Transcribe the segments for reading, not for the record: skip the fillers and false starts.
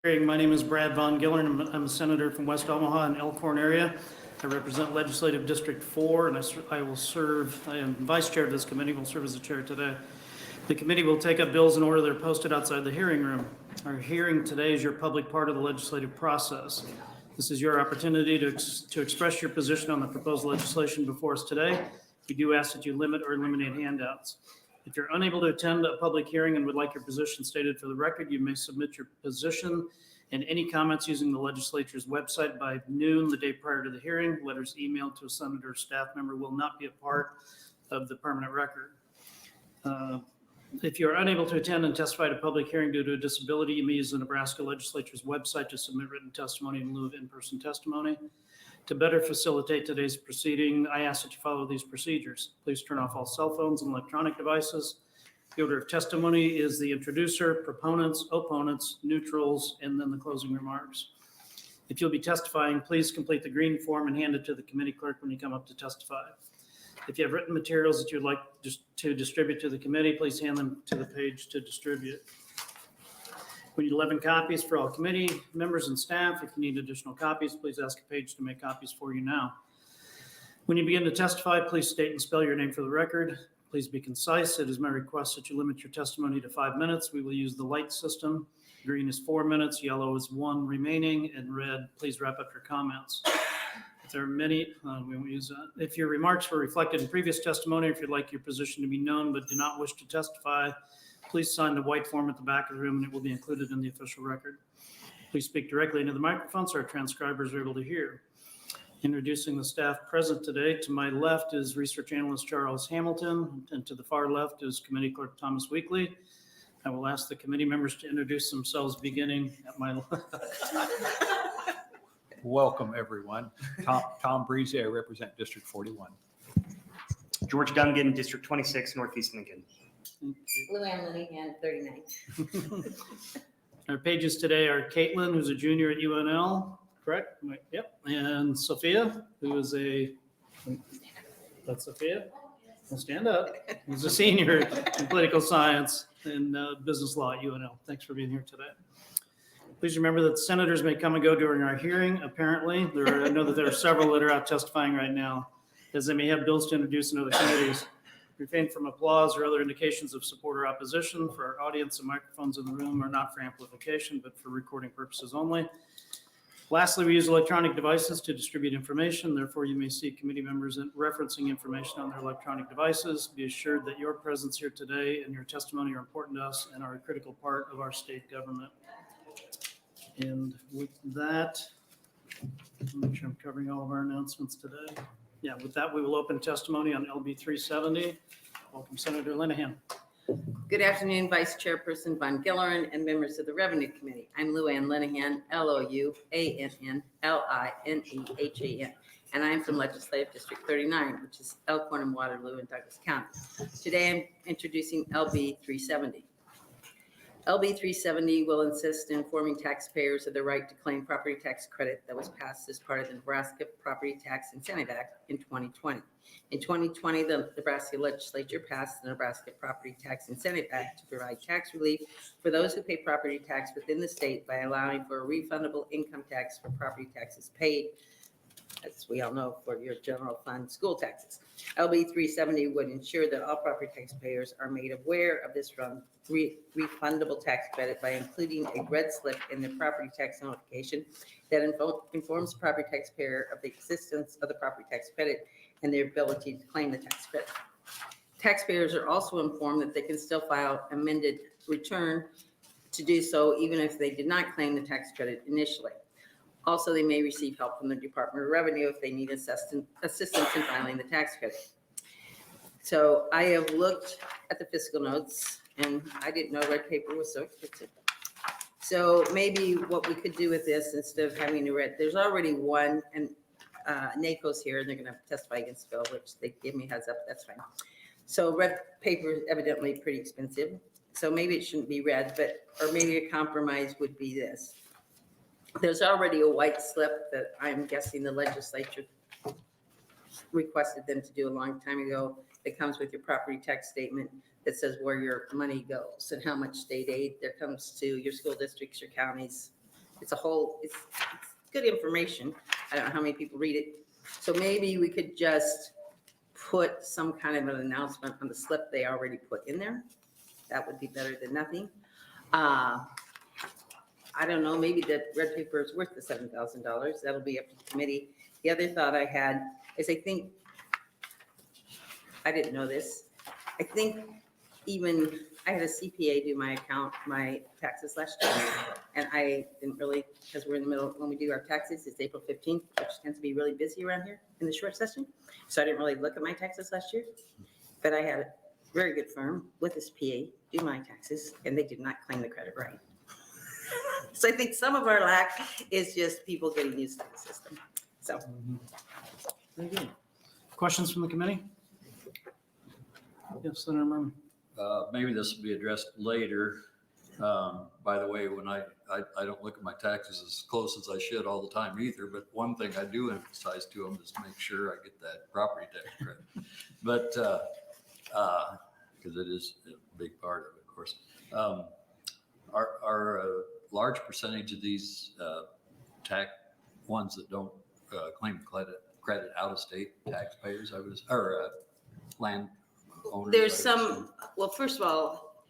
My name is Brad Von Gillern. I'm a senator from West Omaha and Elkhorn area. I represent Legislative District 4, and I am vice chair of this committee. Will serve as the chair today. The committee will take up bills in order that are posted outside the hearing room. Our hearing today is your public part of the legislative process. This is your opportunity to express your position on the proposed legislation before us today. We do ask that you limit or eliminate handouts. If you're unable to attend a public hearing and would like your position stated for the record, you may submit your position and any comments using the legislature's website by noon the day prior to the hearing. Letters emailed to a senator or staff member will not be a part of the permanent record. If you're unable to attend and testify at a public hearing due to a disability, you may use the Nebraska Legislature's website to submit written testimony in lieu of in-person testimony. To better facilitate today's proceeding, I ask that you follow these procedures. Please turn off all cell phones and electronic devices. The order of testimony is the introducer, proponents, opponents, neutrals, and then the closing remarks. If you'll be testifying, please complete the green form and hand it to the committee clerk when you come up to testify. If you have written materials that you'd like to distribute to the committee, please hand them to the page to distribute. We need 11 copies for all committee members and staff. If you need additional copies, please ask a page to make copies for you now. When you begin to testify, please state and spell your name for the record. Please be concise. It is my request that you limit your testimony to 5 minutes. We will use the light system. Green is 4 minutes, yellow is 1 remaining, and red, please wrap up your comments. If there are many, we won't use that. If your remarks were reflected in previous testimony, if you'd like your position to be known but do not wish to testify, please sign the white form at the back of the room and it will be included in the official record. Please speak directly into the microphone so our transcribers are able to hear. Introducing the staff present today, to my left is Research Analyst Charles Hamilton, and to the far left is Committee Clerk Thomas Weekly. I will ask the committee members to introduce themselves beginning at my left. Welcome, everyone. Tom Breeze, I represent District 41. George Dungan, District 26, Northeast Lincoln. Linehan, 39. Our pages today are Caitlin, who's a junior at UNL, correct? Yep. And Sophia, who is that's Sophia. Well, stand up. Who's a senior in political science and business law at UNL. Thanks for being here today. Please remember that senators may come and go during our hearing. Apparently, I know that there are several that are out testifying right now, as they may have bills to introduce in other committees. Refrain from applause or other indications of support or opposition. For our audience, the microphones in the room are not for amplification, but for recording purposes only. Lastly, we use electronic devices to distribute information. Therefore, you may see committee members referencing information on their electronic devices. Be assured that your presence here today and your testimony are important to us and are a critical part of our state government. And with that, make sure I'm covering all of our announcements today. Yeah, with that, we will open testimony on LB 370. Welcome, Senator Linehan. Good afternoon, Vice Chairperson Von Gillern and members of the Revenue Committee. I'm Luann Linehan, Louannlinehan, and I'm from Legislative District 39, which is Elkhorn and Waterloo in Douglas County. Today, I'm introducing LB 370. LB 370 will insist in informing taxpayers of the right to claim property tax credit that was passed as part of the Nebraska Property Tax Incentive Act in 2020. In 2020, the Nebraska Legislature passed the Nebraska Property Tax Incentive Act to provide tax relief for those who pay property tax within the state by allowing for a refundable income tax for property taxes paid, as we all know, for your general fund school taxes. LB 370 would ensure that all property taxpayers are made aware of this refundable tax credit by including a red slip in their property tax notification that informs the property taxpayer of the existence of the property tax credit and their ability to claim the tax credit. Taxpayers are also informed that they can still file amended return to do so even if they did not claim the tax credit initially. Also, they may receive help from the Department of Revenue if they need assistance in filing the tax credit. So I have looked at the fiscal notes, and I didn't know red paper was so expensive. So maybe what we could do with this, instead of having to read, there's already one, and NACO's here, and they're going to testify against Bill, which they give me a heads up. That's fine. So red paper is evidently pretty expensive. So maybe it shouldn't be red, or maybe a compromise would be this. There's already a white slip that I'm guessing the legislature requested them to do a long time ago. It comes with your property tax statement that says where your money goes and how much state aid there comes to your school districts, your counties, it's good information. I don't know how many people read it. So maybe we could just put some kind of an announcement on the slip they already put in there. That would be better than nothing. I don't know, maybe the red paper is worth the $7,000. That'll be up to the committee. The other thought I had is I didn't know this. I think even I had a CPA do my taxes last year, and I didn't really, because we're in the middle, when we do our taxes, it's April 15th, which tends to be really busy around here in the short session. So I didn't really look at my taxes last year, but I had a very good firm with this PA do my taxes, and they did not claim the credit right. So I think some of our lack is just people getting used to the system. So. Very good. Questions from the committee? Yes, Senator Murman. Maybe this will be addressed later. By the way, when I don't look at my taxes as close as I should all the time either, but one thing I do emphasize to them is make sure I get that property tax credit. But, because it is a big part of it, of course. Are a large percentage of these tax ones that don't claim credit out of state taxpayers, or land owners? There's some, well, first of all,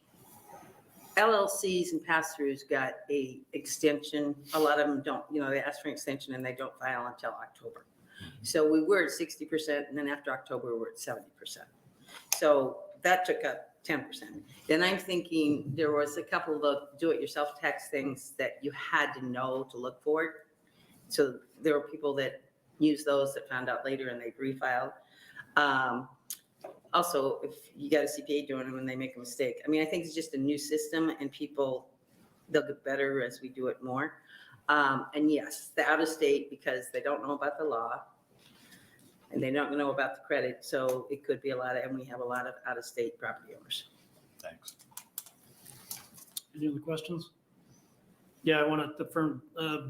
LLCs and pass-throughs got a extension. A lot of them don't, they ask for an extension and they don't file until October. So we were at 60%, and then after October, we were at 70%. So that took up 10%. Then I'm thinking there was a couple of do-it-yourself tax things that you had to know to look for it. So there were people that used those that found out later and they refiled. Also, if you got a CPA doing them and they make a mistake, I think it's just a new system and they'll get better as we do it more. And yes, the out of state, because they don't know about the law and they don't know about the credit. So it could be and we have a lot of out of state property owners. Thanks. Any other questions? Yeah, I want to affirm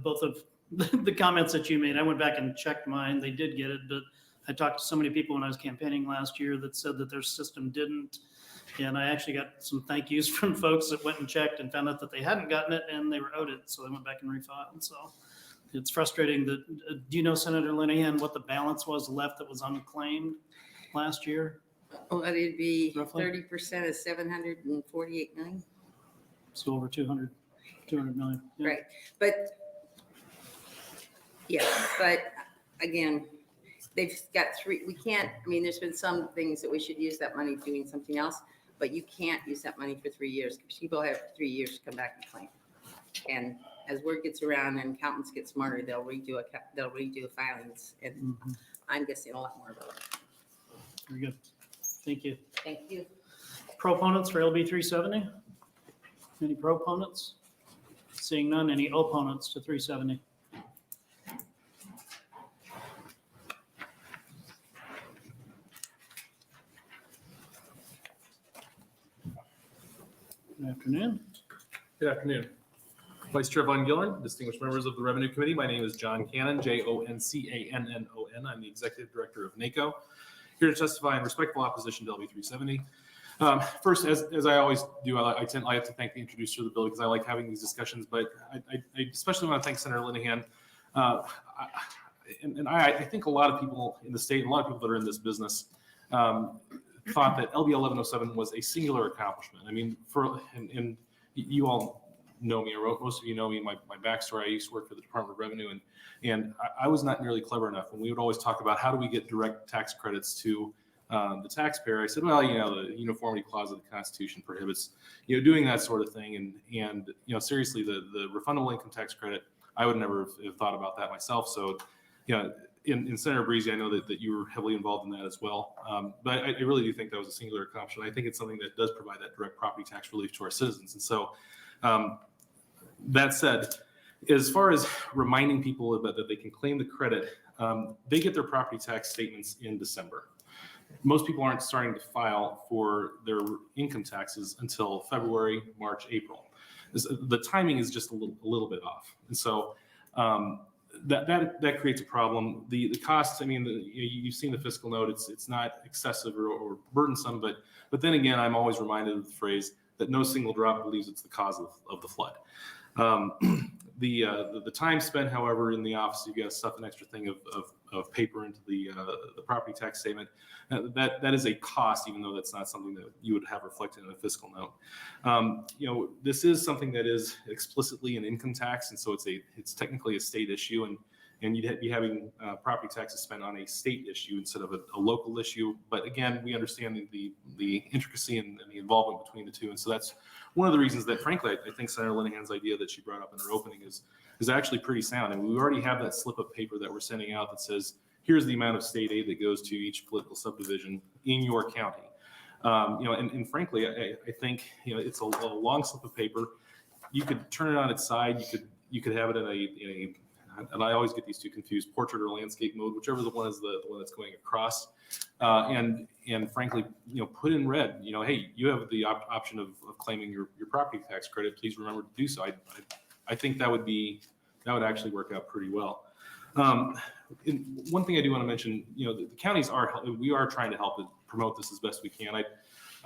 both of the comments that you made. I went back and checked mine. They did get it, but I talked to so many people when I was campaigning last year that said that their system didn't. And I actually got some thank yous from folks that went and checked and found out that they hadn't gotten it and they were owed it. So they went back and refiled. So it's frustrating that, do you know, Senator Linehan, what the balance was left that was unclaimed last year? Oh, it'd be Roughly? 30% of 748 million. So over 200 million. Yeah. Right. But again, they've got we can't, there's been some things that we should use that money doing something else, but you can't use that money for 3 years. People have 3 years to come back and claim. And as word gets around and accountants get smarter, they'll redo filings. And I'm guessing a lot more about it. Very good. Thank you. Thank you. Proponents for LB 370? Any proponents? Seeing none, any opponents to 370? Good afternoon. Good afternoon. Vice Chair Von Gillern, distinguished members of the Revenue Committee, my name is John Cannon, Joncannon. I'm the Executive Director of NACO, here to testify in respectful opposition to LB 370. First, as I always do, I have to thank the introducer of the bill because I like having these discussions, but I especially want to thank Senator Linehan. I think a lot of people in the state, and a lot of people that are in this business, thought that LB 1107 was a singular accomplishment. And you all know me, or most of you know me, my backstory. I used to work for the Department of Revenue, and I was not nearly clever enough. And we would always talk about how do we get direct tax credits to the taxpayer. I said, well, the uniformity clause of the Constitution prohibits, doing that sort of thing. And seriously, the refundable income tax credit, I would never have thought about that myself. So, in Senator Breezy, I know that you were heavily involved in that as well. But I really do think that was a singular accomplishment. I think it's something that does provide that direct property tax relief to our citizens. And so, that said, as far as reminding people that they can claim the credit, they get their property tax statements in December. Most people aren't starting to file for their income taxes until February, March, April. The timing is just a little bit off. And so, that creates a problem. The costs, you've seen the fiscal note, it's not excessive or burdensome, but then again, I'm always reminded of the phrase that no single drop believes it's the cause of the flood. The time spent, however, in the office, you've got to stuff an extra thing of paper into the property tax statement. That is a cost, even though that's not something that you would have reflected in a fiscal note. This is something that is explicitly an income tax, and so it's technically a state issue, and you'd be having property taxes spent on a state issue instead of a local issue. But again, we understand the intricacy and the involvement between the two, and so that's one of the reasons that, frankly, I think Senator Linehan's idea that she brought up in her opening is actually pretty sound. And we already have that slip of paper that we're sending out that says, here's the amount of state aid that goes to each political subdivision in your county. And frankly, I think it's a long slip of paper. You could turn it on its side. You could have it in a and I always get these two confused, portrait or landscape mode, whichever the one is the one that's going across. And frankly, put in red, hey, you have the option of claiming your property tax credit. Please remember to do so. I think that would actually work out pretty well. One thing I do want to mention, the counties we are trying to help promote this as best we can.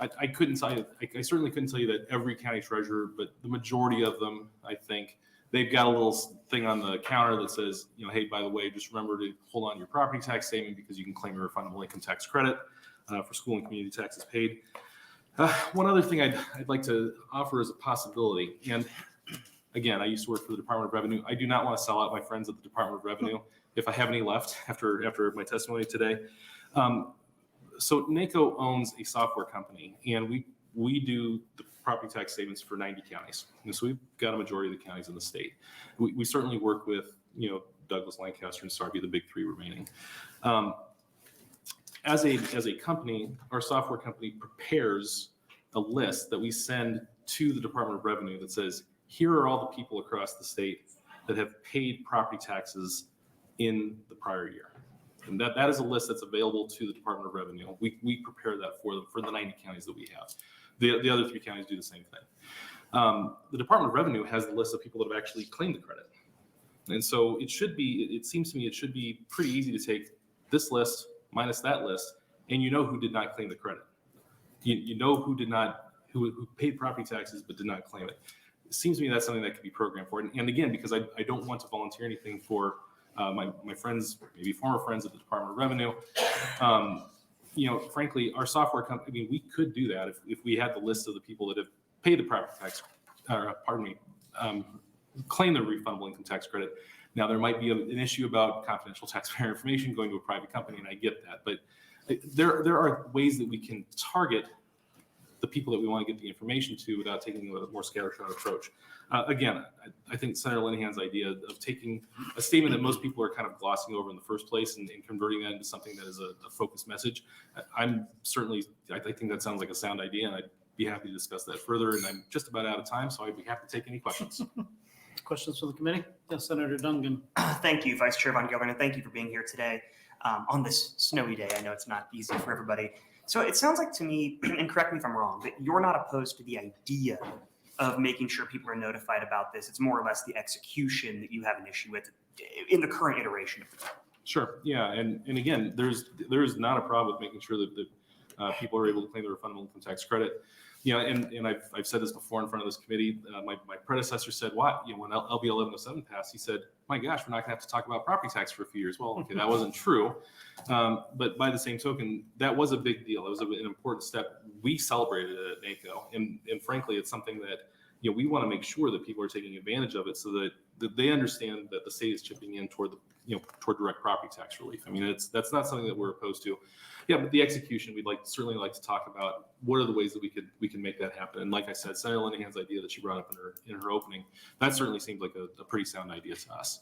I couldn't tell you, I certainly couldn't tell you that every county treasurer, but the majority of them, I think, they've got a little thing on the counter that says, hey, by the way, just remember to hold on to your property tax statement because you can claim your refundable income tax credit for school and community taxes paid. One other thing I'd like to offer as a possibility, and again, I used to work for the Department of Revenue. I do not want to sell out my friends at the Department of Revenue if I have any left after my testimony today. So NACO owns a software company, and we do the property tax statements for 90 counties. And so we've got a majority of the counties in the state. We certainly work with, Douglas, Lancaster, and Sarpy, the big three remaining. As a company, our software company prepares a list that we send to the Department of Revenue that says, here are all the people across the state that have paid property taxes in the prior year. And that is a list that's available to the Department of Revenue. We prepare that for them, for the 90 counties that we have. The other 3 counties do the same thing. The Department of Revenue has the list of people that have actually claimed the credit. And so it seems to me it should be pretty easy to take this list minus that list, and who did not claim the credit. Who paid property taxes but did not claim it. It seems to me that's something that could be programmed for. And again, because I don't want to volunteer anything for my friends, maybe former friends at the Department of Revenue, frankly, our software company, we could do that if we had the list of the people that have paid the property tax, claim the refundable income tax credit. Now, there might be an issue about confidential taxpayer information going to a private company, and I get that. But there are ways that we can target the people that we want to get the information to without taking a more scattershot approach. Again, I think Senator Linehan's idea of taking a statement that most people are kind of glossing over in the first place and converting that into something that is a focused message, I think that sounds like a sound idea, and I'd be happy to discuss that further. And I'm just about out of time, so I'd be happy to take any questions. Questions from the committee? Yes, Senator Dungan. Thank you, Vice Chair Von Gillern, and thank you for being here today on this snowy day. I know it's not easy for everybody. So it sounds like to me, and correct me if I'm wrong, that you're not opposed to the idea of making sure people are notified about this. It's more or less the execution that you have an issue with in the current iteration of the bill. Sure. Yeah. And again, there's not a problem with making sure that people are able to claim the refundable income tax credit. And I've said this before in front of this committee. My predecessor said, "What? When LB 1107 passed, he said, my gosh, we're not going to have to talk about property tax for a few years." Well, okay, that wasn't true. But by the same token, that was a big deal. It was an important step. We celebrated it at NACO. And frankly, it's something that, we want to make sure that people are taking advantage of it so that they understand that the state is chipping in toward toward direct property tax relief. I mean, that's not something that we're opposed to. Yeah, but the execution, we'd certainly like to talk about what are the ways that we can make that happen. And like I said, Senator Linehan's idea that she brought up in her opening, that certainly seems like a pretty sound idea to us.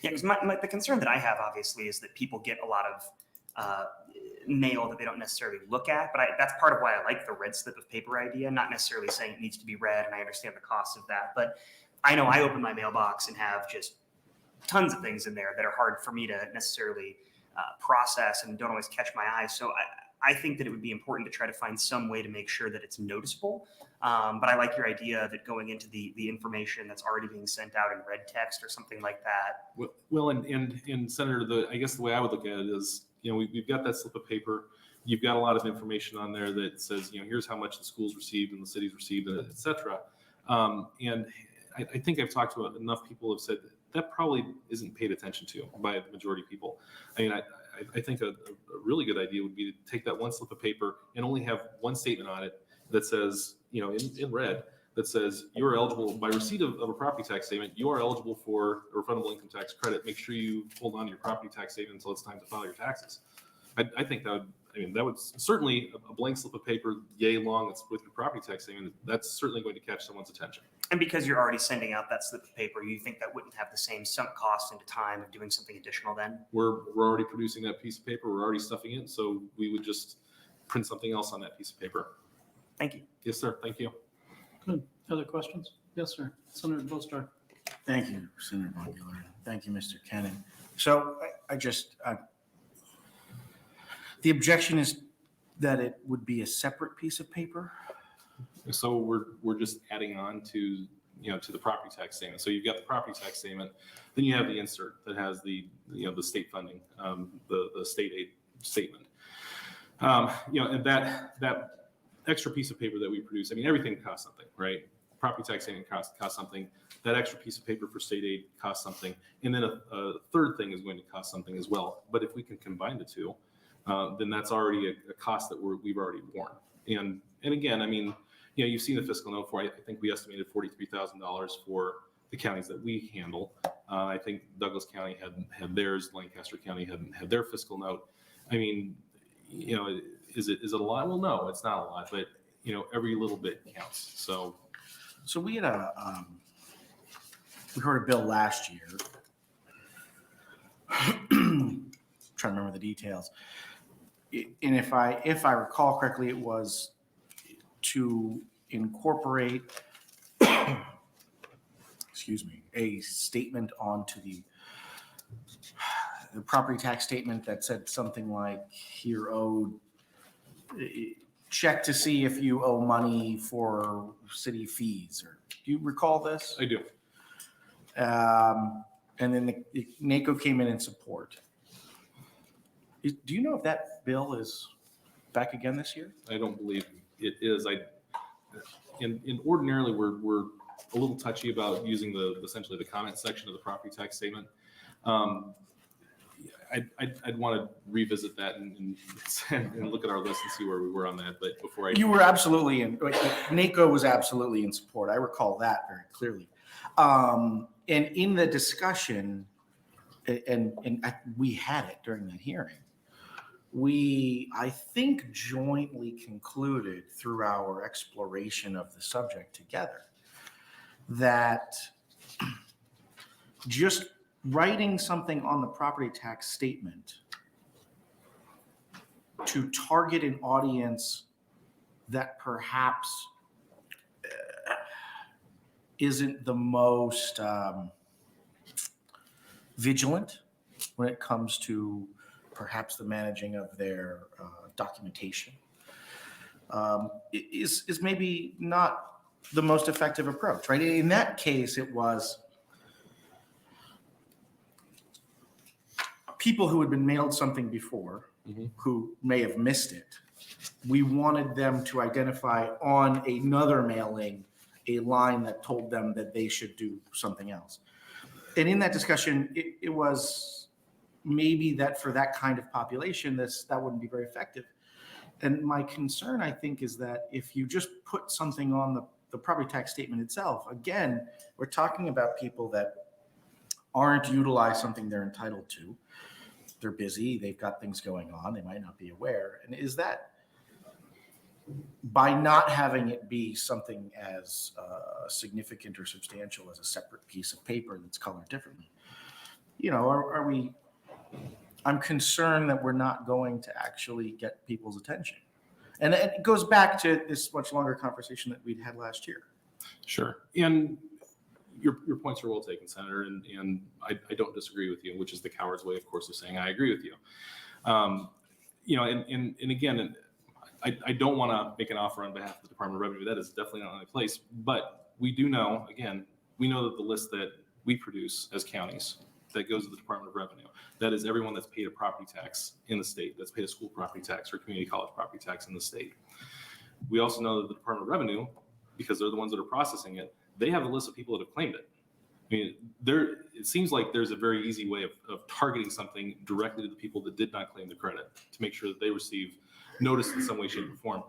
Yeah, because the concern that I have obviously is that people get a lot of mail that they don't necessarily look at, but that's part of why I like the red slip of paper idea, not necessarily saying it needs to be read, and I understand the cost of that, but I know I open my mailbox and have just tons of things in there that are hard for me to necessarily process and don't always catch my eye. So I think that it would be important to try to find some way to make sure that it's noticeable. But I like your idea of it going into the information that's already being sent out in red text or something like that. Well, and Senator, I guess the way I would look at it is, we've got that slip of paper. You've got a lot of information on there that says, here's how much the schools received and the cities received, et cetera. And I think I've talked to enough people who have said that probably isn't paid attention to by the majority of people. I mean, I think a really good idea would be to take that one slip of paper and only have one statement on it that says, you know, in red, that says you're eligible by receipt of a property tax statement, you are eligible for a refundable income tax credit. Make sure you hold on to your property tax statement until it's time to file your taxes. I think that would certainly, a blank slip of paper, yay long, that's with your property tax statement, that's certainly going to catch someone's attention. And because you're already sending out that slip of paper, you think that wouldn't have the same sunk cost into time of doing something additional then? We're already producing that piece of paper, we're already stuffing it, so we would just print something else on that piece of paper. Thank you. Yes, sir, thank you. Good. Other questions? Yes, sir. Senator Bostar. Thank you, Senator Von Gillern. Thank you, Mr. Kennan. So the objection is that it would be a separate piece of paper? So we're just adding on to the property tax statement. So you've got the property tax statement, then you have the insert that has the state funding, the state aid statement. And that extra piece of paper that we produce, I mean, everything costs something, right? Property tax statement costs something. That extra piece of paper for state aid costs something. And then a third thing is going to cost something as well. But if we can combine the two, then that's already a cost that we've already borne. And again, I mean, you've seen the fiscal note for, I think we estimated $43,000 for the counties that we handle. I think Douglas County had theirs, Lancaster County had their fiscal note. I mean, is it a lot? Well, no, it's not a lot, but every little bit counts. So we had we heard a bill last year. Trying to remember the details. And if I recall correctly, it was to incorporate, a statement onto the property tax statement that said something like, "You're owed, check to see if you owe money for city fees." Or do you recall this? I do. And then the NACO came in support. Do you know if that bill is back again this year? I don't believe it is. In ordinarily we're a little touchy about using essentially the comment section of the property tax statement. I'd want to revisit that and look at our list and see where we were on that. But before You were absolutely NACO was absolutely in support. I recall that very clearly. And in the discussion, and we had it during that hearing, I think, jointly concluded through our exploration of the subject together that just writing something on the property tax statement to target an audience that perhaps isn't the most vigilant when it comes to perhaps the managing of their documentation is maybe not the most effective approach, right? In that case, it was people who had been mailed something before, who may have missed it. We wanted them to identify on another mailing a line that told them that they should do something else. And in that discussion, it was maybe that for that kind of population, that wouldn't be very effective. And my concern, I think, is that if you just put something on the property tax statement itself, again, we're talking about people that aren't utilizing something they're entitled to. They're busy, they've got things going on, they might not be aware. And is that, by not having it be something as significant or substantial as a separate piece of paper that's colored differently, are we, I'm concerned that we're not going to actually get people's attention. And it goes back to this much longer conversation that we'd had last year. Sure. And your points are well taken, Senator, and I don't disagree with you, which is the coward's way, of course, of saying I agree with you. And again, I don't want to make an offer on behalf of the Department of Revenue. That is definitely not my place. But we do know, again, we know that the list that we produce as counties that goes to the Department of Revenue, that is everyone that's paid a property tax in the state, that's paid a school property tax or community college property tax in the state. We also know that the Department of Revenue, because they're the ones that are processing it, they have a list of people that have claimed it. I mean, it seems like there's a very easy way of targeting something directly to the people that did not claim the credit to make sure that they receive notice in some way, shape, or form.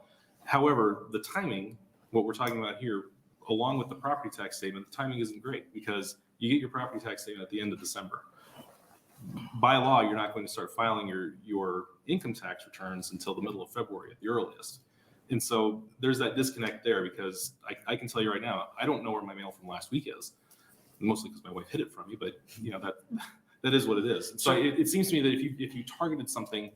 However, the timing, what we're talking about here, along with the property tax statement, the timing isn't great because you get your property tax statement at the end of December. By law, you're not going to start filing your income tax returns until the middle of February at the earliest. And so there's that disconnect there because I can tell you right now, I don't know where my mail from last week is, mostly because my wife hid it from me, but that is what it is. So it seems to me that if you targeted something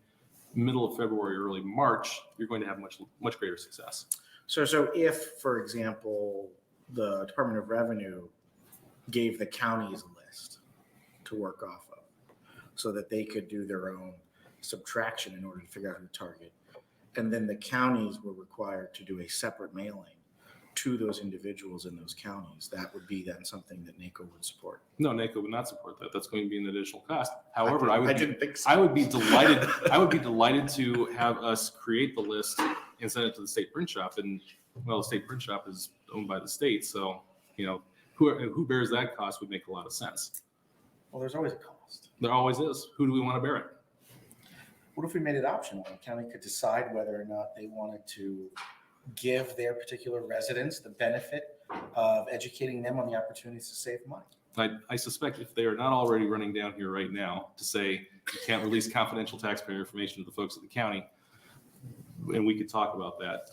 middle of February, early March, you're going to have much greater success. So if, for example, the Department of Revenue gave the counties a list to work off of so that they could do their own subtraction in order to figure out who to target, and then the counties were required to do a separate mailing to those individuals in those counties, that would be then something that NACO would support. No, NACO would not support that. That's going to be an additional cost. However, I didn't think so. I would be delighted. I would be delighted to have us create the list and send it to the state print shop. And well, the state print shop is owned by the state, so who bears that cost would make a lot of sense. Well, there's always a cost. There always is. Who do we want to bear it? What if we made it optional? The county could decide whether or not they wanted to give their particular residents the benefit of educating them on the opportunities to save money. I suspect if they are not already running down here right now to say you can't release confidential taxpayer information to the folks at the county, and we could talk about that.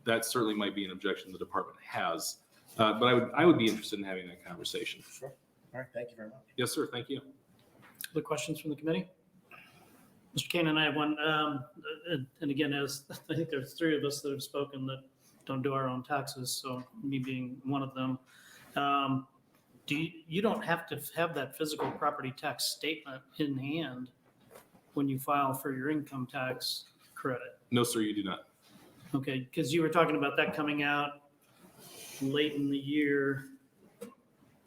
That certainly might be an objection the department has. But I would be interested in having that conversation. Sure. All right. Thank you very much. Yes, sir. Thank you. Other questions from the committee? Mr. Kane and I have one, and again, as I think there's three of us that have spoken that don't do our own taxes, so me being one of them. You don't have to have that physical property tax statement in hand when you file for your income tax credit? No, sir, you do not. Okay, because you were talking about that coming out late in the year,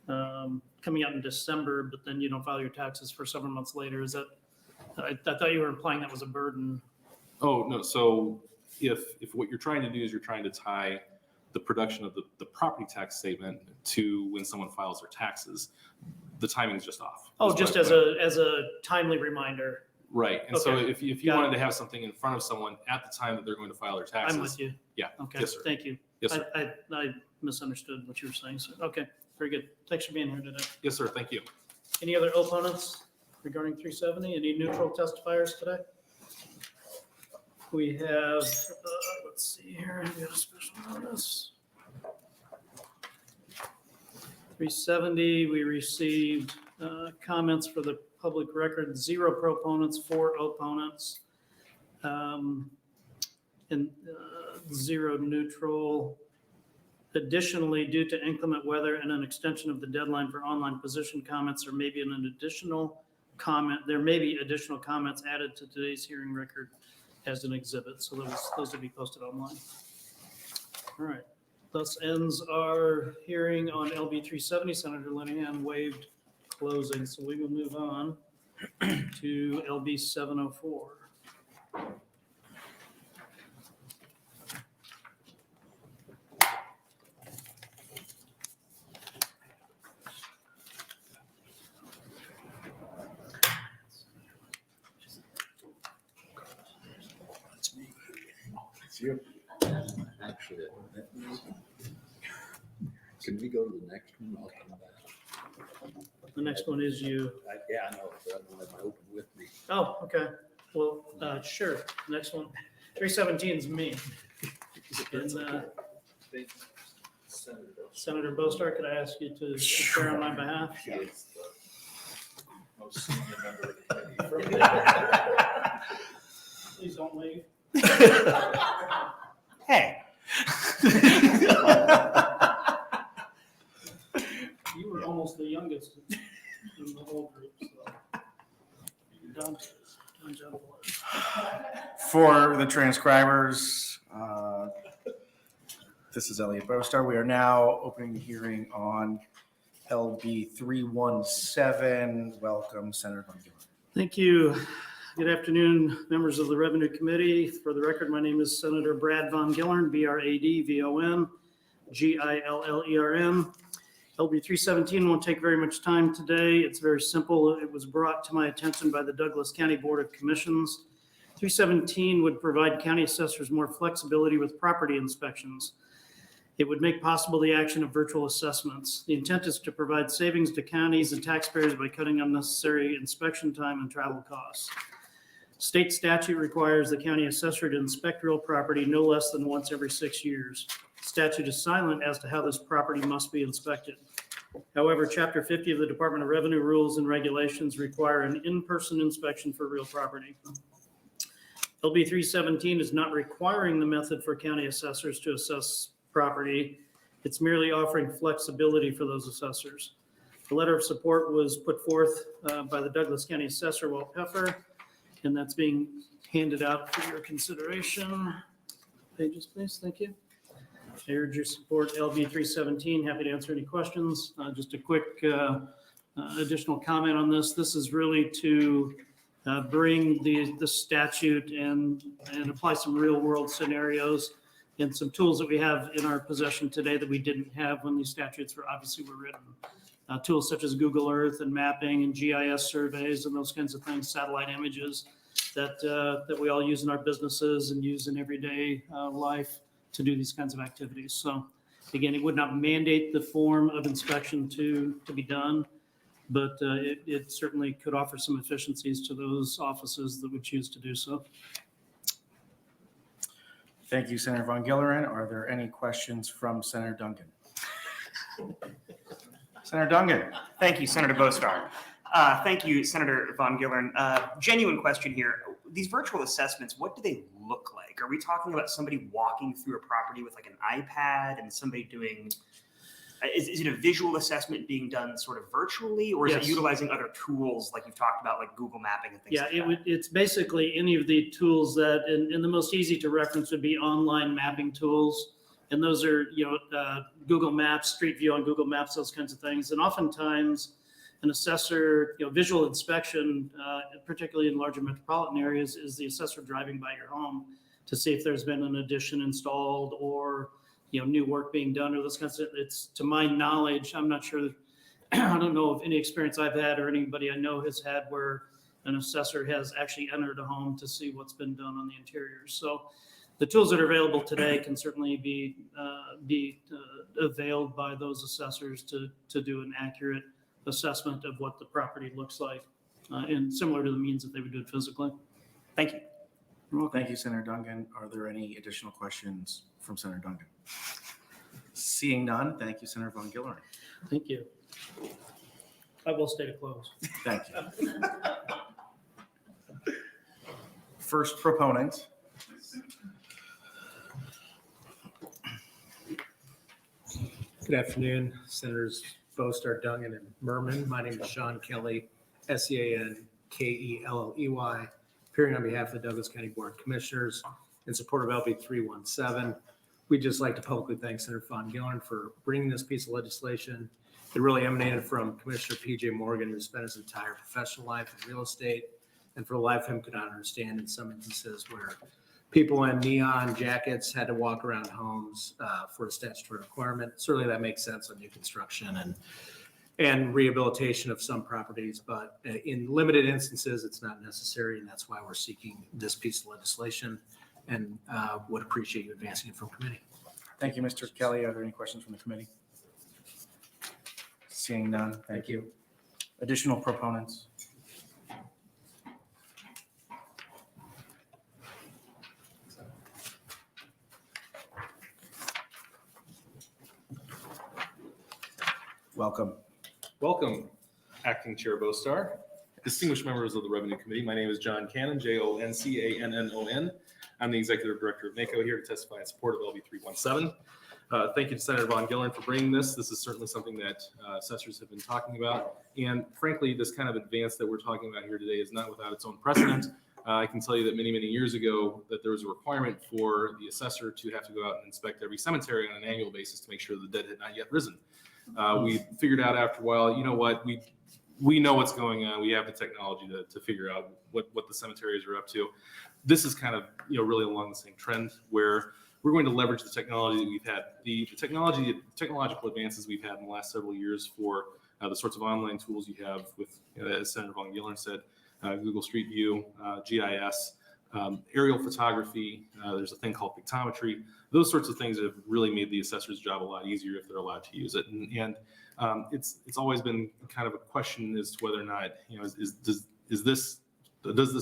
coming out in December, but then you don't file your taxes for several months later. Is that, I thought you were implying that was a burden. Oh, no. So if what you're trying to do is you're trying to tie the production of the property tax statement to when someone files their taxes, the timing is just off. Oh, just as a timely reminder. Right. And so Okay. if you Got wanted it. to have something in front of someone at the time that they're going to file their taxes. I'm with you. Yeah. Okay, Yes, sir. thank you. Yes, sir. I misunderstood what you were saying. So, okay, very good. Thanks for being here today. Yes, sir. Thank you. Any other opponents regarding 370? Any neutral testifiers today? We have, let's see here, we got a special notice. 370, we received comments for the public record, 0 proponents, 4 opponents, and 0 neutral. Additionally, due to inclement weather and an extension of the deadline for online position comments, there may be an additional comment. There may be additional comments added to today's hearing record as an exhibit. So those will be posted online. All right. Thus ends our hearing on LB 370. Senator Linehan waived closing. So we will move on to LB 704. It's you. Actually, can we go to the next one? I'll come back. The next one is you. Yeah, I know, but I don't have my open with me. Oh, okay. Well, sure. Next one. 317 is me. And, Senator Bostar, could I ask you to share on my behalf? Most senior member of the committee. Please don't leave. Hey. You were almost the youngest in the whole group, so. You're done. Done job well. For the transcribers, this is Elliot Bostar. We are now opening the hearing on LB 317. Welcome, Senator Von Gillern. Thank you. Good afternoon, members of the Revenue Committee. For the record, my name is Senator Brad Von Gillern, BRADVON. Gillern. LB 317 won't take very much time today. It's very simple. It was brought to my attention by the Douglas County Board of Commissions. 317 would provide county assessors more flexibility with property inspections. It would make possible the action of virtual assessments. The intent is to provide savings to counties and taxpayers by cutting unnecessary inspection time and travel costs. State statute requires the county assessor to inspect real property no less than once every 6 years. Statute is silent as to how this property must be inspected. However, Chapter 50 of the Department of Revenue Rules and Regulations require an in-person inspection for real property. LB 317 is not requiring the method for county assessors to assess property. It's merely offering flexibility for those assessors. The letter of support was put forth by the Douglas County Assessor, Walt Peffer, and that's being handed out for your consideration. Pages, please. Thank you. I urge your support, LB 317. Happy to answer any questions. Just a quick additional comment on this. This is really to bring the statute and apply some real world scenarios and some tools that we have in our possession today that we didn't have when these statutes were written. Tools such as Google Earth and mapping and GIS surveys and those kinds of things, satellite images that we all use in our businesses and use in everyday life to do these kinds of activities. So again, it would not mandate the form of inspection to be done, but it certainly could offer some efficiencies to those offices that would choose to do so. Thank you, Senator Von Gillern. Are there any questions from Senator Duncan? Senator Duncan. Thank you, Senator Bostar. Thank you, Senator Von Gillern. Genuine question here. These virtual assessments, what do they look like? Are we talking about somebody walking through a property with like an iPad and somebody doing, is it a visual assessment being done sort of virtually, or is Yes. it utilizing other tools like you've talked about, like Google Mapping and things like that? It's basically any of the tools that, and the most easy to reference would be online mapping tools. And those are, Google Maps, Street View on Google Maps, those kinds of things. And oftentimes an assessor, visual inspection, particularly in larger metropolitan areas, is the assessor driving by your home to see if there's been an addition installed or, new work being done or those kinds of, it's, to my knowledge, I'm not sure that, I don't know of any experience I've had or anybody I know has had where an assessor has actually entered a home to see what's been done on the interior. So the tools that are available today can certainly be availed by those assessors to do an accurate assessment of what the property looks like, and similar to the means that they would do it physically. Thank you. Thank you, Senator Duncan. Are there any additional questions from Senator Duncan? Seeing none, thank you, Senator Von Gillern. Thank you. I will stay to close. Thank you. First proponent. Good afternoon, Senators Bostar, Duncan, and Murman. My name is Sean Kelly, SEANKELLEY, appearing on behalf of the Douglas County Board of Commissioners in support of LB 317. We'd just like to publicly thank Senator Von Gillern for bringing this piece of legislation. It really emanated from Commissioner PJ Morgan, who spent his entire professional life in real estate, and for the life of him could not understand in some instances where people in neon jackets had to walk around homes for a statutory requirement. Certainly that makes sense on new construction and rehabilitation of some properties, but in limited instances, it's not necessary, and that's why we're seeking this piece of legislation and would appreciate you advancing it from committee. Thank you, Mr. Kelly. Are there any questions from the committee? Seeing none, thank you. Additional proponents? Welcome. Welcome, Acting Chair Bostar, distinguished members of the Revenue Committee. My name is John Cannon, JONCANNON. I'm the Executive Director of NACO, here to testify in support of LB 317. Thank you to Senator Von Gillern for bringing this. This is certainly something that assessors have been talking about. And frankly, this kind of advance that we're talking about here today is not without its own precedent. I can tell you that many, many years ago that there was a requirement for the assessor to have to go out and inspect every cemetery on an annual basis to make sure the dead had not yet risen. We figured out after a while, you know what, we know what's going on. We have the technology to figure out what the cemeteries are up to. This is kind of, really along the same trend where we're going to leverage the technology that we've had, the technological advances we've had in the last several years for the sorts of online tools you have with, as Senator Von Gillern said, Google Street View, GIS, aerial photography. There's a thing called pictometry. Those sorts of things have really made the assessor's job a lot easier if they're allowed to use it. And it's always been kind of a question as to whether or not, does this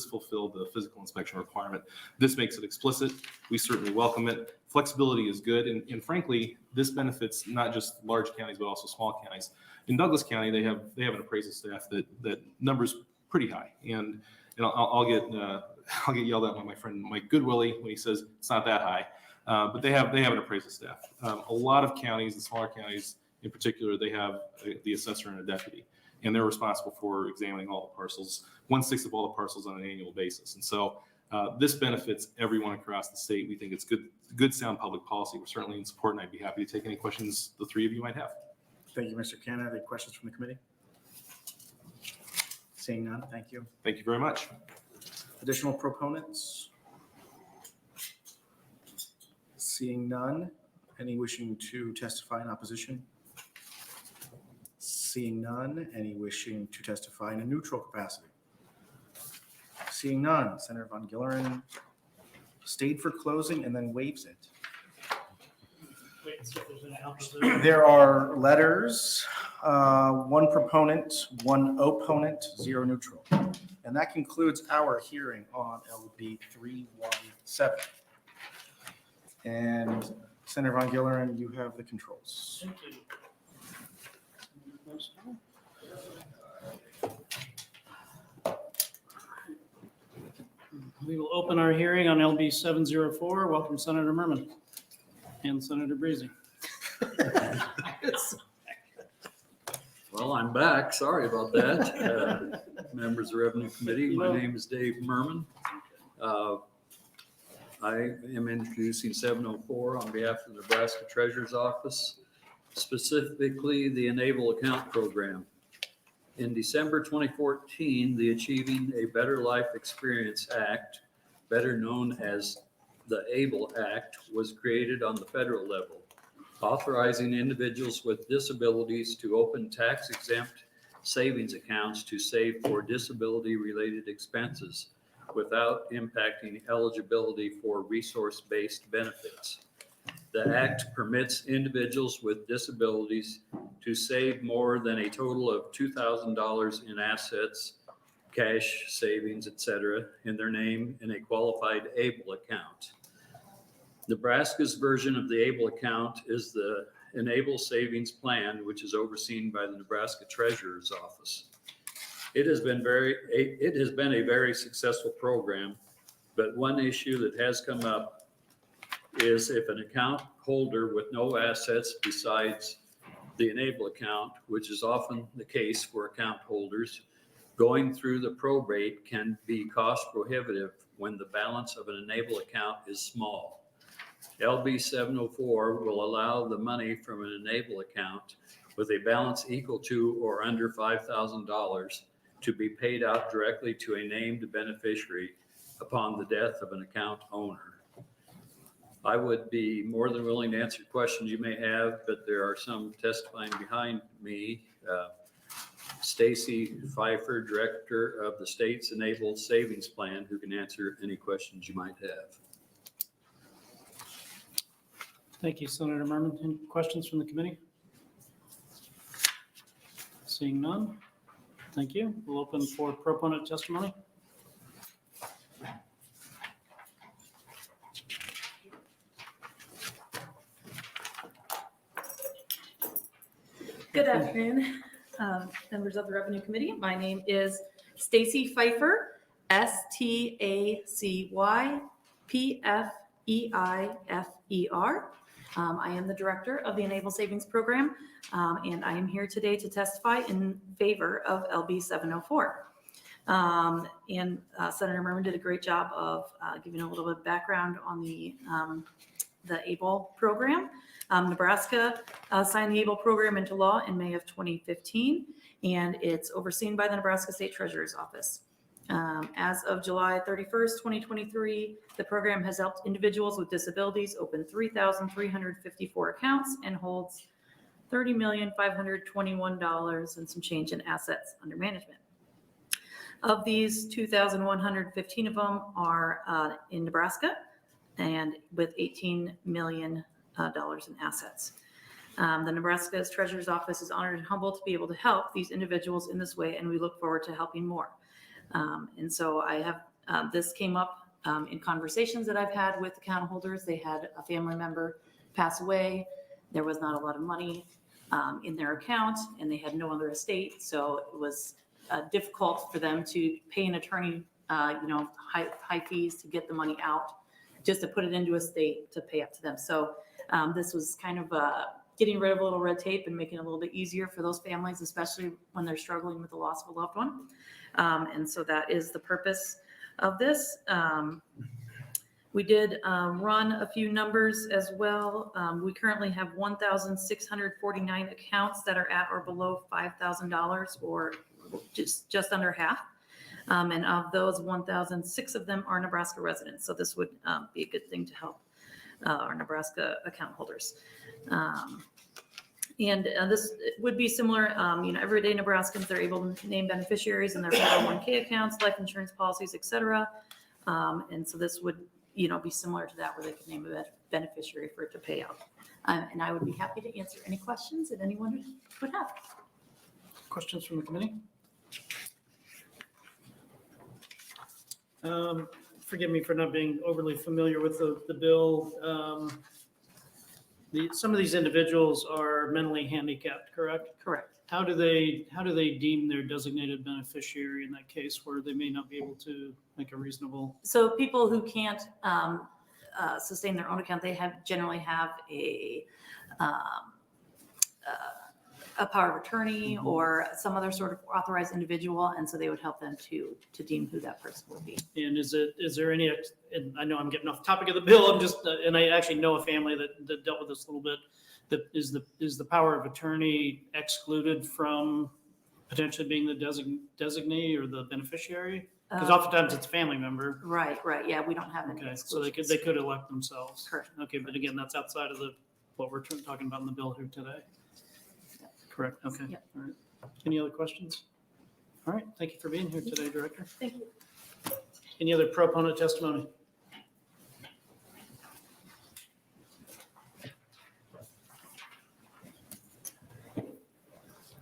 fulfill the physical inspection requirement? This makes it explicit. We certainly welcome it. Flexibility is good. And frankly, this benefits not just large counties, but also small counties. In Douglas County, they have an appraisal staff that numbers pretty high. And I'll get yelled at by my friend Mike Goodwillie when he says it's not that high. But they have an appraisal staff. A lot of counties, the smaller counties in particular, they have the assessor and a deputy, and they're responsible for examining all the parcels, 1/6 of all the parcels on an annual basis. And so this benefits everyone across the state. We think it's good, sound public policy. We're certainly in support, and I'd be happy to take any questions the three of you might have. Thank you, Mr. Cannon. Any questions from the committee? Seeing none, thank you. Thank you very much. Additional proponents? Seeing none, any wishing to testify in opposition? Seeing none, any wishing to testify in a neutral capacity? Seeing none, Senator Von Gillern stayed for closing and then waives it. Wait and see if there's any opposition. There are letters, one proponent, one opponent, 0 neutral. And that concludes our hearing on LB 317. And Senator Von Gillern, you have the controls. Thank you. We will open our hearing on LB 704. Welcome Senator Murman and Senator Breezy. Well, I'm back. Sorry about that. Members of the Revenue Committee, my name is Dave Murman. I am introducing 704 on behalf of the Nebraska Treasurer's Office, specifically the Enable Account Program. In December 2014, the Achieving a Better Life Experience Act, better known as the ABLE Act, was created on the federal level, authorizing individuals with disabilities to open tax-exempt savings accounts to save for disability-related expenses without impacting eligibility for resource-based benefits. The Act permits individuals with disabilities to save more than a total of $2,000 in assets, cash, savings, etc., in their name in a qualified ABLE account. Nebraska's version of the ABLE account is the Enable Savings Plan, which is overseen by the Nebraska Treasurer's Office. It has been a very successful program, but one issue that has come up is if an account holder with no assets besides the Enable account, which is often the case for account holders, going through the probate can be cost prohibitive when the balance of an Enable account is small. LB 704 will allow the money from an Enable account with a balance equal to or under $5,000 to be paid out directly to a named beneficiary upon the death of an account owner. I would be more than willing to answer questions you may have, but there are some testifying behind me. Stacy Pfeiffer, Director of the state's Enable Savings Plan, who can answer any questions you might have. Thank you, Senator Murman. Any questions from the committee? Seeing none, thank you. We'll open for proponent testimony. Good afternoon, members of the Revenue Committee. My name is Stacy Pfeiffer, STACYPFEIFER. I am the director of the Enable Savings Program, and I am here today to testify in favor of LB 704. Senator Murman did a great job of giving a little bit of background on the ABLE program. Nebraska signed the ABLE program into law in May of 2015, and it's overseen by the Nebraska State Treasurer's Office. As of July 31st, 2023, the program has helped individuals with disabilities open 3,354 accounts and holds $30,521 and some change in assets under management. Of these, 2,115 of them are in Nebraska and with $18 million in assets. The Nebraska's Treasurer's Office is honored and humbled to be able to help these individuals in this way, and we look forward to helping more. And so I have, this came up in conversations that I've had with account holders. They had a family member pass away. There was not a lot of money in their account, and they had no other estate. So it was difficult for them to pay an attorney, high fees to get the money out, just to put it into a state to pay up to them. So this was kind of getting rid of a little red tape and making it a little bit easier for those families, especially when they're struggling with the loss of a loved one. And so that is the purpose of this. We did run a few numbers as well. We currently have 1,649 accounts that are at or below $5,000, or just under half. And of those, 1,006 of them are Nebraska residents. So this would be a good thing to help our Nebraska account holders. And this would be similar, everyday Nebraskans, they're able to name beneficiaries in their 401k accounts, life insurance policies, et cetera. And so this would, be similar to that, where they could name a beneficiary for it to pay out. And I would be happy to answer any questions that anyone would have. Questions from the committee? Forgive me for not being overly familiar with the bill. Some of these individuals are mentally handicapped, correct? Correct. How do they deem their designated beneficiary in that case where they may not be able to make a reasonable? So people who can't sustain their own account, they generally have a power of attorney or some other sort of authorized individual, and so they would help them to deem who that person will be. And is there any, and I know I'm getting off topic of the bill, and I actually know a family that dealt with this a little bit, that is the power of attorney excluded from potentially being the designee or the beneficiary? Because oftentimes it's a family member. Right, yeah, we don't have any. Okay, so they could elect themselves. Correct. Okay, but again, that's outside of what we're talking about in the bill here today. Correct, okay. Yep. All right. Any other questions? All right, thank you for being here today, Director. Thank you. Any other proponent testimony?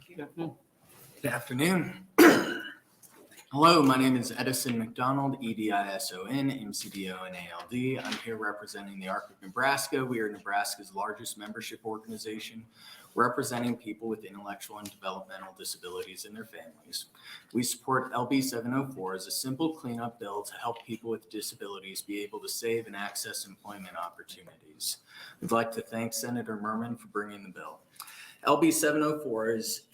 Good afternoon. Good afternoon. Hello, my name is Edison McDonald, EDISON, MCDO, and ALD. I'm here representing the ARC of Nebraska. We are Nebraska's largest membership organization, representing people with intellectual and developmental disabilities and their families. We support LB 704 as a simple cleanup bill to help people with disabilities be able to save and access employment opportunities. We'd like to thank Senator Murman for bringing the bill. LB 704 is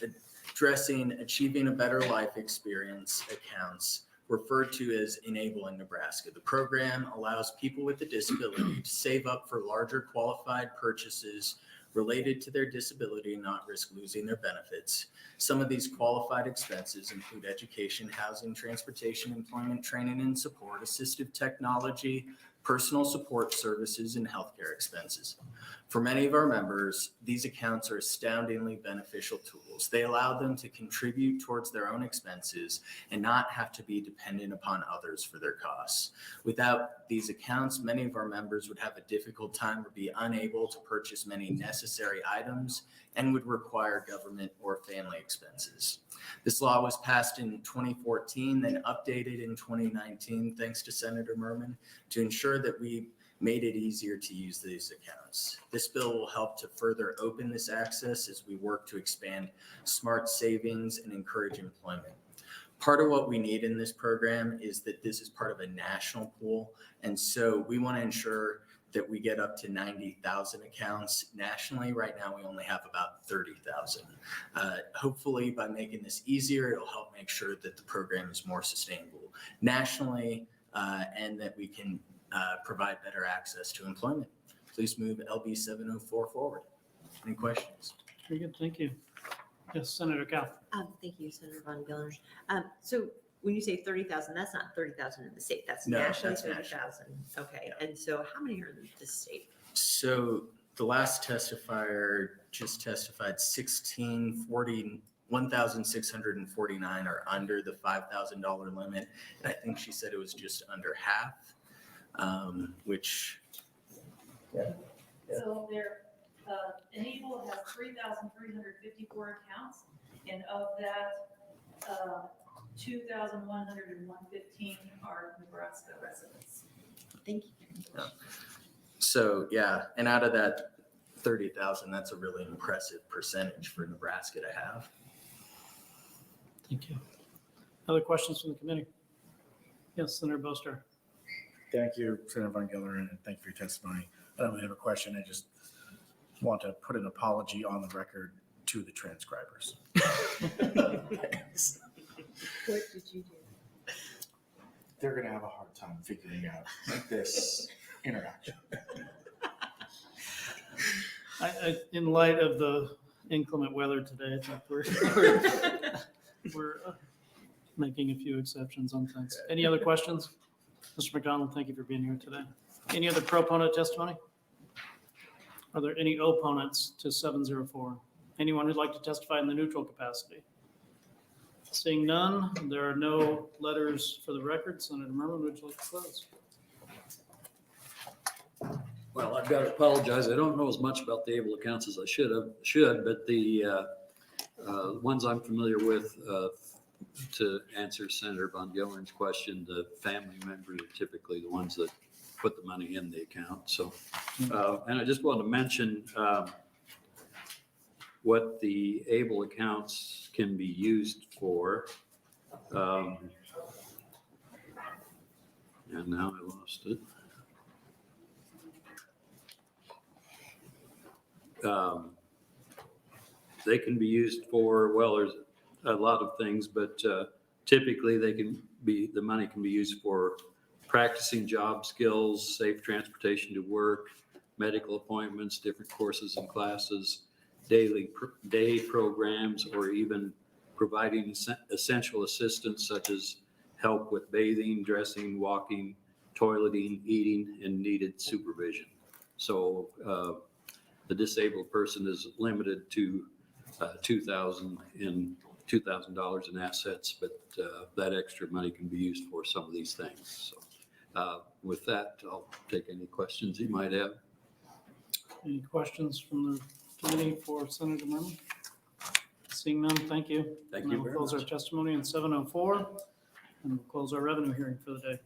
addressing Achieving a Better Life Experience accounts, referred to as Enabling Nebraska. The program allows people with a disability to save up for larger qualified purchases related to their disability and not risk losing their benefits. Some of these qualified expenses include education, housing, transportation, employment, training and support, assistive technology, personal support services, and healthcare expenses. For many of our members, these accounts are astoundingly beneficial tools. They allow them to contribute towards their own expenses and not have to be dependent upon others for their costs. Without these accounts, many of our members would have a difficult time or be unable to purchase many necessary items and would require government or family expenses. This law was passed in 2014, then updated in 2019, thanks to Senator Murman, to ensure that we made it easier to use these accounts. This bill will help to further open this access as we work to expand smart savings and encourage employment. Part of what we need in this program is that this is part of a national pool, and so we want to ensure that we get up to 90,000 accounts nationally. Right now, we only have about 30,000. Hopefully, by making this easier, it'll help make sure that the program is more sustainable nationally and that we can provide better access to employment. Please move LB 704 forward. Any questions? Very good, thank you. Yes, Senator Cal. Thank you, Senator Von Gillern. So when you say 30,000, that's not 30,000 in the state, that's No, nationally that's national. 30,000. Okay, and so how many are in the state? So the last testifier just testified 1,649 are under the $5,000 limit. And I think she said it was just under half, which, So there, Enable has 3,354 accounts, and of that, 2,115 are Nebraska residents. Thank you. so yeah. And out of that 30,000, that's a really impressive percentage for Nebraska to have. Thank you. Other questions from the committee? Yes, Senator Boster. Thank you, Senator Von Gillern, and thank you for your testimony. I don't really have a question. I just want to put an apology on the record to the transcribers. What did you do? They're going to have a hard time figuring out this interaction. In light of the inclement weather today, I think we're making a few exceptions on things. Any other questions? Mr. McDonald, thank you for being here today. Any other proponent testimony? Are there any opponents to 704? Anyone who'd like to testify in the neutral capacity? Seeing none, there are no letters for the record. Senator Murman, would you like to close? Well, I've got to apologize. I don't know as much about the able accounts as I should, but the ones I'm familiar with, to answer Senator Von Gillern's question, the family members are typically the ones that put the money in the account. So, and I just want to mention what the able accounts can be used for. And now I lost it. They can be used for, well, there's a lot of things, but typically the money can be used for practicing job skills, safe transportation to work, medical appointments, different courses and classes, day programs, or even providing essential assistance such as help with bathing, dressing, walking, toileting, eating, and needed supervision. So the disabled person is limited to $2,000 in assets, but that extra money can be used for some of these things. So with that, I'll take any questions you might have. Any questions from the committee for Senator Murman? Seeing none, thank you. Thank And you we'll very close much. our testimony in 704, and we'll close our revenue hearing for the day.